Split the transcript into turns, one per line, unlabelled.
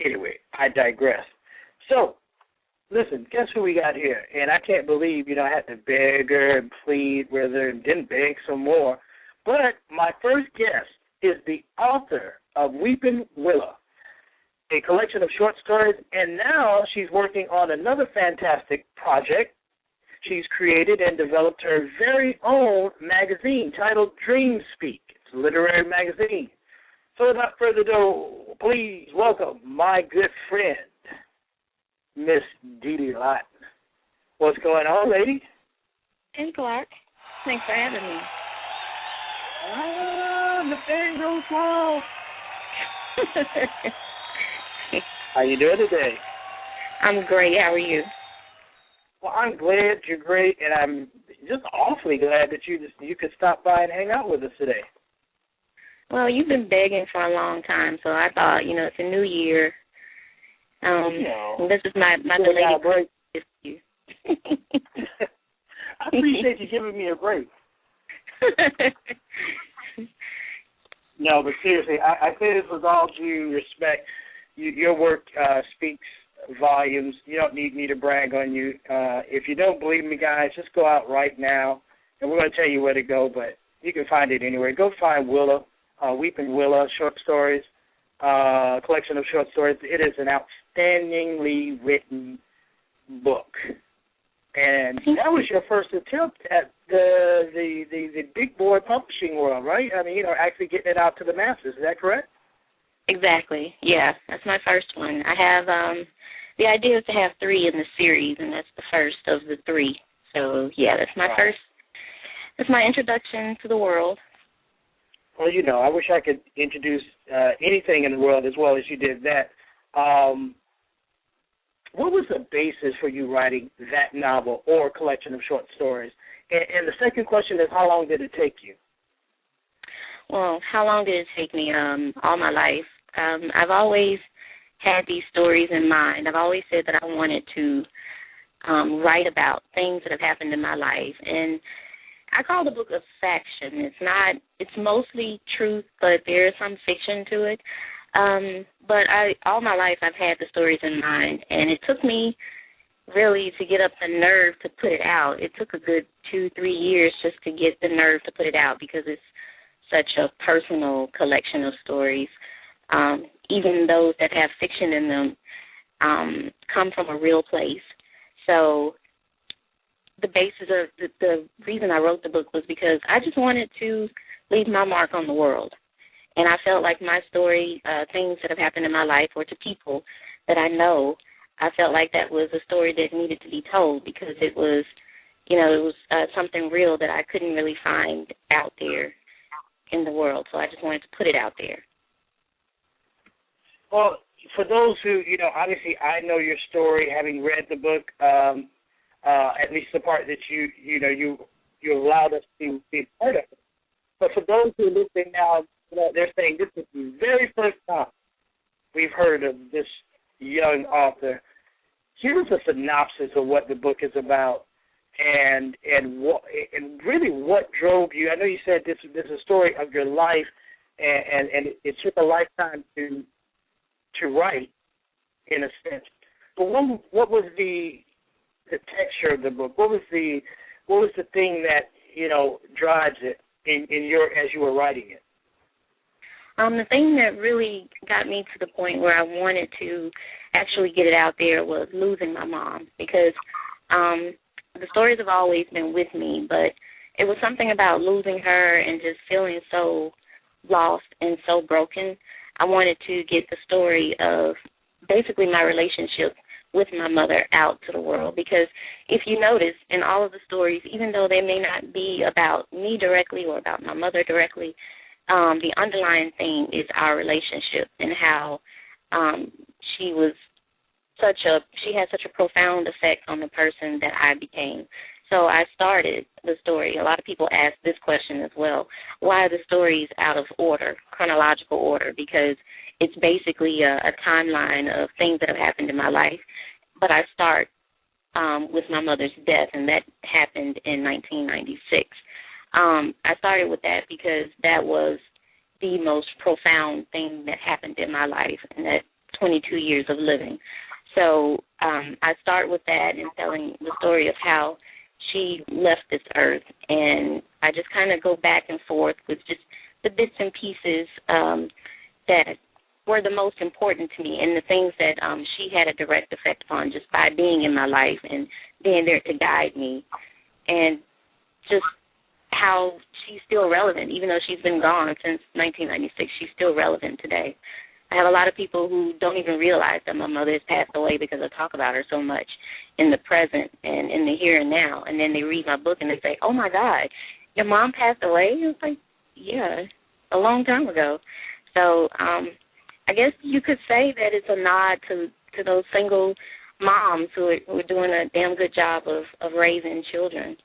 Anyway, I digress. So, listen, guess who we got here? And I can't believe, I had to beg her and plead with her and then beg some more. But my first guest is the author of Weeping Willow, a collection of short stories, and now she's working on another fantastic project. She's created and developed her very own magazine titled Dream Speak. It's a literary magazine. So without further ado, please welcome my good friend, Miss DeDe Lott. What's going on, lady?
Hey, Clark. Thanks for having me.
The thing goes well. How you doing today?
I'm great. How are you?
Well, I'm glad you're great, and I'm just awfully glad that you could stop by and hang out with us today.
Well, you've been begging for a long time, so I thought, it's a new year. This is my belated break with you.
I appreciate you giving me a break. No, but seriously, I say this with all due respect. Your work speaks volumes. You don't need me to brag on you. If you don't believe me, guys, just go out right now, and we're going to tell you where to go, but you can find it anywhere. Go find Willow, Weeping Willow, short stories, collection of short stories. It is an outstandingly written book. And that was your first attempt at the big boy publishing world, right? I mean, actually getting it out to the masses. Is that correct?
Exactly. Yeah, that's my first one. I have the idea is to have 3 in the series, and that's the first of the 3. So yeah, that's my first. That's my introduction to the world.
Well, I wish I could introduce anything in the world as well as you did that. What was the basis for you writing that novel or collection of short stories? And the second question is, how long did it take you?
Well, how long did it take me? All my life. I've always had these stories in mind. I've always said that I wanted to write about things that have happened in my life. And I call the book a faction. It's mostly truth, but there is some fiction to it. But all my life I've had the stories in mind, and it took me really to get up the nerve to put it out. It took a good 2-3 years just to get the nerve to put it out because it's such a personal collection of stories. Even those that have fiction in them come from a real place. So the basis of the reason I wrote the book was because I just wanted to leave my mark on the world. And I felt like my story, things that have happened in my life or to people that I know, I felt like that was a story that needed to be told because it was, something real that I couldn't really find out there in the world. So I just wanted to put it out there.
Well, for those who, obviously I know your story, having read the book, at least the part that you allowed us to be part of it. But for those who are listening now, they're saying this is the very first time we've heard of this young author. Give us a synopsis of what the book is about, and really what drove you. I know you said this is a story of your life, and it took a lifetime to write, in a sense. But what was the texture of the book? What was the thing that drives it as you were writing it?
The thing that really got me to the point where I wanted to actually get it out there was losing my mom because the stories have always been with me, but it was something about losing her and just feeling so lost and so broken. I wanted to get the story of basically my relationship with my mother out to the world because if you notice in all of the stories, even though they may not be about me directly or about my mother directly, the underlying theme is our relationship and how she had such a profound effect on the person that I became. So I started the story. A lot of people ask this question as well. Why are the stories out of order, chronological order? Because it's basically a timeline of things that have happened in my life. But I start with my mother's death, and that happened in 1996. I started with that because that was the most profound thing that happened in my life, and that 22 years of living. So I start with that and telling the story of how she left this earth, and I just kind of go back and forth with just the bits and pieces that were the most important to me, and the things that she had a direct effect upon just by being in my life and being there to guide me, and just how she's still relevant. Even though she's been gone since 1996, she's still relevant today. I have a lot of people who don't even realize that my mother has passed away because I talk about her so much in the present and in the here and now. And then they read my book and they say, oh, my God, your mom passed away? It's like, yeah, a long time ago. So I guess you could say that it's a nod to those single moms who are doing a damn good job of raising children.